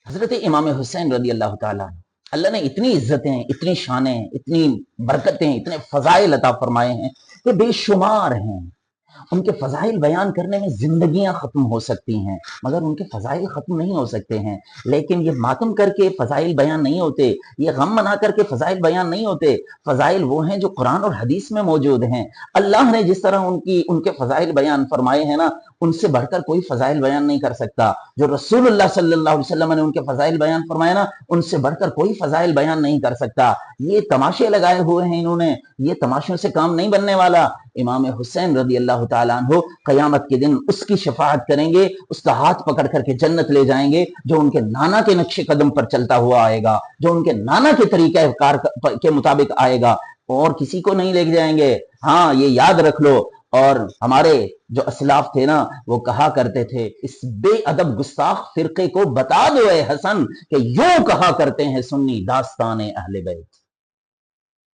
حضرت امام حسین رضی اللہ تعالیٰ، اللہ نے اتنی عزتیں، اتنی شانیں، اتنی برکتیں، اتنے فضائل عطا فرمائے ہیں کہ بے شمار ہیں۔ ان کے فضائل بیان کرنے میں زندگیاں ختم ہو سکتی ہیں، مگر ان کے فضائل ختم نہیں ہو سکتے ہیں۔ لیکن یہ ماتم کر کے فضائل بیان نہیں ہوتے، یہ غم منا کر کے فضائل بیان نہیں ہوتے۔ فضائل وہ ہیں جو قرآن اور حدیث میں موجود ہیں۔ اللہ نے جس طرح ان کے فضائل بیان فرمائے ہیں نا، ان سے بڑھ کر کوئی فضائل بیان نہیں کر سکتا۔ جو رسول اللہ صلی اللہ علیہ وسلم نے ان کے فضائل بیان فرمائے نا، ان سے بڑھ کر کوئی فضائل بیان نہیں کر سکتا۔ یہ تماشے لگائے ہوئے ہیں انہوں نے، یہ تماشوں سے کام نہیں بننے والا۔ امام حسین رضی اللہ تعالیٰ عنہ قیامت کے دن اس کی شفاعت کریں گے، اس کا ہاتھ پکڑ کر کے جنت لے جائیں گے، جو ان کے نانا کے نقش قدم پر چلتا ہوا آئے گا، جو ان کے نانا کے طریقہ کار کے مطابق آئے گا، اور کسی کو نہیں لے جائیں گے۔ ہاں یہ یاد رکھ لو۔ اور ہمارے جو اسلاف تھے نا، وہ کہا کرتے تھے، اس بے ادب گستاخ فرقے کو بتا دو اے حسن کہ یوں کہا کرتے ہیں سنی داستان اہل بیت۔